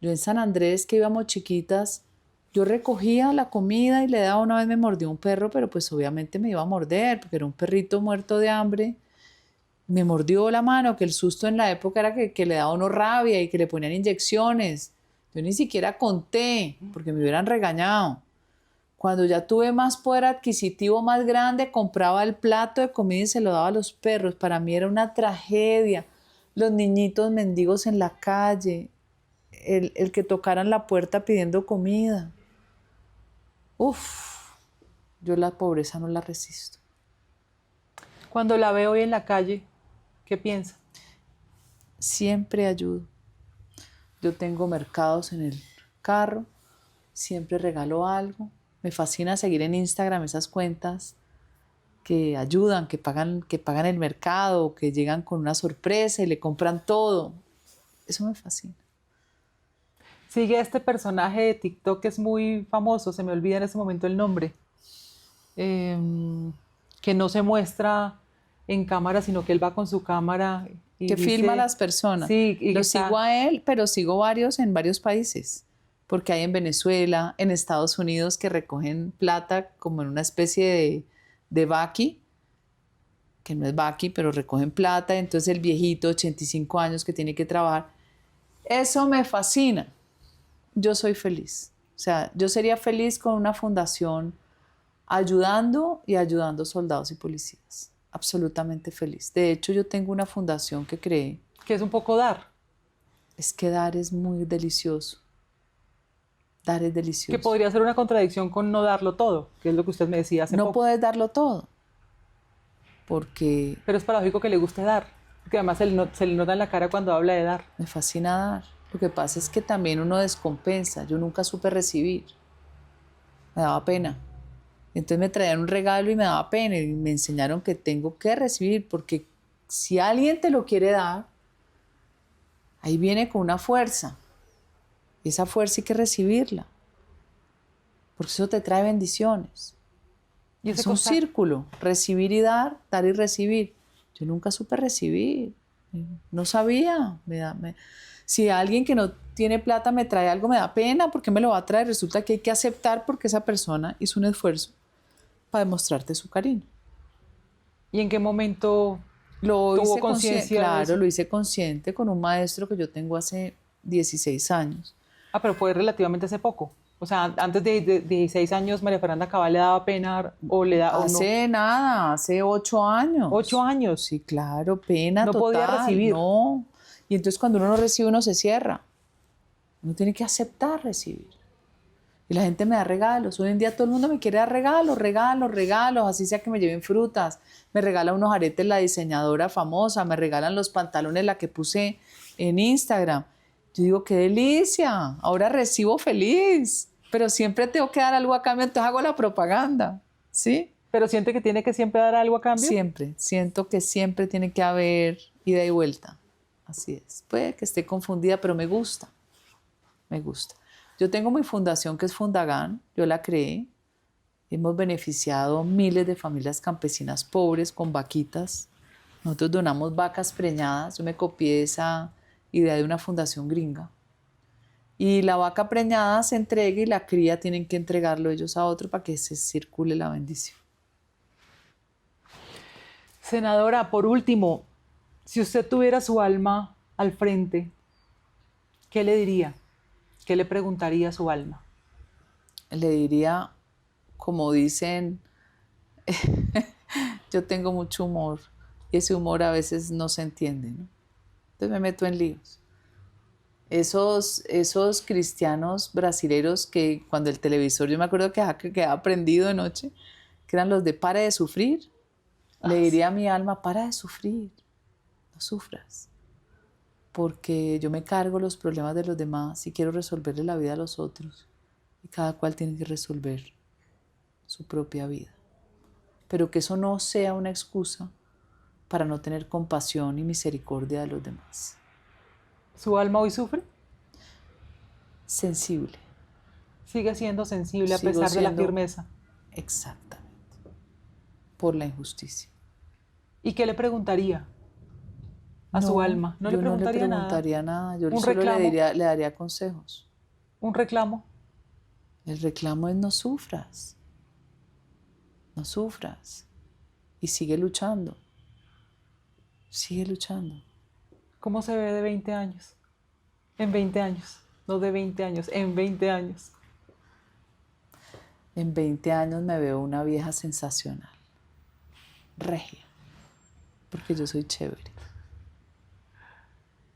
Yo en San Andrés, que íbamos chiquitas, yo recogía la comida y le daba, una vez me mordió un perro, pero pues obviamente me iba a morder, porque era un perrito muerto de hambre. Me mordió la mano, que el susto en la época era que le daba uno rabia y que le ponían inyecciones. Yo ni siquiera conté, porque me hubieran regañado. Cuando ya tuve más poder adquisitivo más grande, compraba el plato de comida y se lo daba a los perros. Para mí era una tragedia. Los niñitos mendigos en la calle, el que tocaran la puerta pidiendo comida. Uf, yo la pobreza no la resisto. Cuando la ve hoy en la calle, ¿qué piensa? Siempre ayudo. Yo tengo mercados en el carro, siempre regalo algo. Me fascina seguir en Instagram esas cuentas que ayudan, que pagan el mercado, que llegan con una sorpresa y le compran todo. Eso me fascina. Sigue este personaje de TikTok que es muy famoso, se me olvida en ese momento el nombre, que no se muestra en cámara, sino que él va con su cámara y Que dice, filma a las personas. Sí, y Lo sigo a él, pero sigo varios en varios países. Porque hay en Venezuela, en Estados Unidos, que recogen plata como en una especie de vaki, que no es vaki, pero recogen plata. Entonces el viejito, 85 años, que tiene que trabajar. Eso me fascina. Yo soy feliz. O sea, yo sería feliz con una fundación ayudando soldados y policías. Absolutamente feliz. De hecho, yo tengo una fundación que creé. que es un poco dar. Es que dar es muy delicioso. Dar es delicioso. Que podría ser una contradicción con no darlo todo, que es lo que usted me decía hace No poco. puedes darlo todo, porque Pero es paradójico que le guste dar, porque además se le nota en la cara cuando habla de dar. me fascina dar. Lo que pasa es que también uno descompensa. Yo nunca supe recibir. Me daba pena. Entonces me traían un regalo y me daba pena y me enseñaron que tengo que recibir, porque si alguien te lo quiere dar, ahí viene con una fuerza. Y esa fuerza hay que recibirla, porque eso te trae bendiciones. Y Es un círculo, recibir y dar y recibir. Yo nunca supe recibir, no sabía. Si alguien que no tiene plata me trae algo, me da pena, porque me lo va a traer. Resulta que hay que aceptar porque esa persona hizo un esfuerzo para demostrarte su cariño. ¿Y en qué momento Lo tuvo hice conciencia de claro, eso? lo hice consciente con un maestro que yo tengo hace 16 años. Ah, pero fue relativamente hace poco. O sea, antes de 16 años, María Fernanda Cabal le daba pena o le da o no. Hace nada, hace 8 años. 8 años. Sí, claro, pena No total. podía recibir. No. Y entonces cuando uno no recibe, uno se cierra. Uno tiene que aceptar recibir. Y la gente me da regalos. Hoy en día todo el mundo me quiere dar regalos, regalos, regalos, así sea que me lleven frutas. Me regala unos aretes la diseñadora famosa, me regalan los pantalones la que puse en Instagram. Yo digo, qué delicia, ahora recibo feliz, pero siempre tengo que dar algo a cambio, entonces hago la propaganda, ¿sí? ¿Pero siente que tiene que siempre dar algo a cambio? Siempre, siento que siempre tiene que haber ida y vuelta, así es. Puede que esté confundida, pero me gusta, me gusta. Yo tengo mi fundación que es Fundagán, yo la creé. Hemos beneficiado miles de familias campesinas pobres con vaquitas. Nosotros donamos vacas preñadas. Yo me copié esa idea de una fundación gringa. Y la vaca preñada se entrega y la cría tienen que entregarlo ellos a otro para que se circule la bendición. Senadora, por último, si usted tuviera su alma al frente, ¿qué le diría? ¿Qué le preguntaría a su alma? Le diría, como dicen, yo tengo mucho humor y ese humor a veces no se entiende, ¿no? Entonces me meto en líos. Esos cristianos brasileros que cuando el televisor, yo me acuerdo que quedaba prendido de noche, que eran los de "Pare de sufrir", le diría a mi alma, para de sufrir, no sufras. Porque yo me cargo los problemas de los demás y quiero resolverle la vida a los otros. Y cada cual tiene que resolver su propia vida. Pero que eso no sea una excusa para no tener compasión y misericordia de los demás. ¿Su alma hoy sufre? Sensible. Sigue siendo sensible a Sigo pesar de la siendo- firmeza. Exactamente. Por la injusticia. ¿Y qué le preguntaría a su alma? Yo no le preguntaría nada. Yo ¿Un solo reclamo? le daría consejos. ¿Un reclamo? El reclamo es no sufras. No sufras. Y sigue luchando. Sigue luchando. ¿Cómo se ve de 20 años? En 20 años. No de 20 años, en 20 años. En 20 años me veo una vieja sensacional. Regia. Porque yo soy chévere.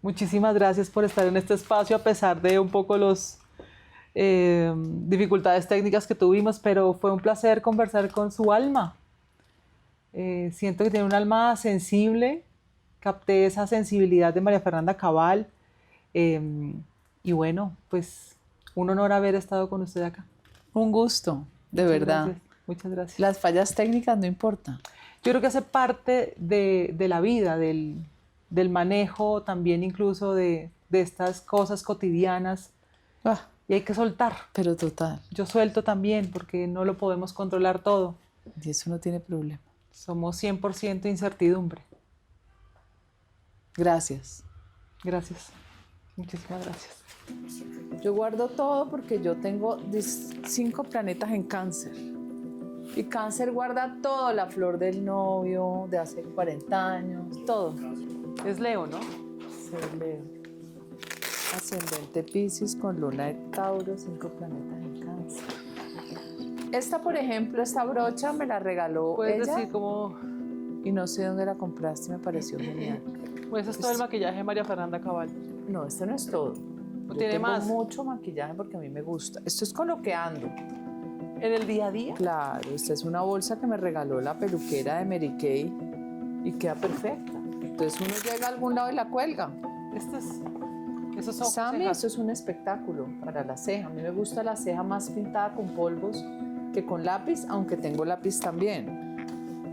Muchísimas gracias por estar en este espacio a pesar de un poco las dificultades técnicas que tuvimos, pero fue un placer conversar con su alma. Siento que tiene un alma sensible, capté esa sensibilidad de María Fernanda Cabal y bueno, pues un honor haber estado con usted acá. Un gusto, de Muchas verdad. gracias, muchas gracias. Las fallas técnicas no importan. Yo creo que hace parte de la vida, del manejo también incluso de estas cosas cotidianas Ah, y hay que soltar. pero total. Yo suelto también porque no lo podemos controlar todo. Y eso no tiene problema. Somos 100% incertidumbre. Gracias. Gracias. Muchísimas gracias. Yo guardo todo porque yo tengo 5 planetas en Cáncer. Y Cáncer guarda todo, la flor del novio de hace 40 años, todo. Es Leo, ¿no? Ser Leo. Ascendente Piscis con luna en Tauro, 5 planetas en Cáncer. Esta, por ejemplo, esta brocha me la regaló Puedes ella decir cómo... y no sé dónde la compraste y me pareció genial. Pues eso es todo el maquillaje de María Fernanda Cabal. No, esto no es todo. ¿No Yo tiene tengo más? mucho maquillaje porque a mí me gusta. Esto es con lo que ando. ¿En el día a día? Claro, esta es una bolsa que me regaló la peluquera de Mary Kay y queda perfecta. Entonces uno llega a algún lado y la cuelga. Esos ojos. Sammy, cejas. esto es un espectáculo para la ceja. A mí me gusta la ceja más pintada con polvos que con lápiz, aunque tengo lápiz también.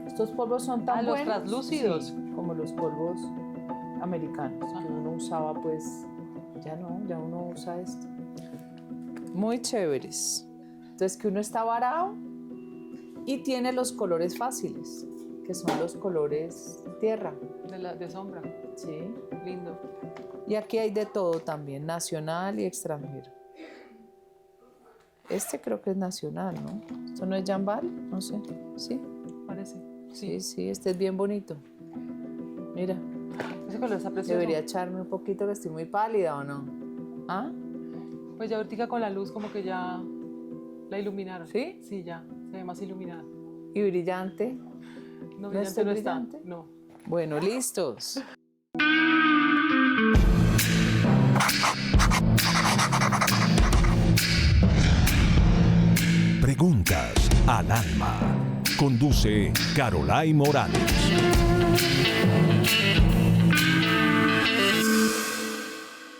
Estos polvos son tan los buenos. translúcidos. Sí, como los polvos americanos que uno usaba, pues ya no, ya uno usa esto. Muy chéveres. Entonces que uno está varado y tiene los colores fáciles, que son los colores tierra. De sombra. Sí. Lindo. Y aquí hay de todo también, nacional y extranjero. Este creo que es nacional, ¿no? ¿Esto no es Jambal? No sé. ¿Sí? Parece. Sí, sí, este es bien bonito. Mira, Ese color está precioso. debería echarme un poquito que estoy muy pálida, ¿o no? ¿Ah? Pues ya ahorita con la luz como que ya la iluminaron. ¿Sí? Sí, ya. Se ve más iluminada. ¿Y brillante? No, ¿No brillante estoy no está. brillante? No. Bueno, listos. al alma. Conduce Caroline Morales.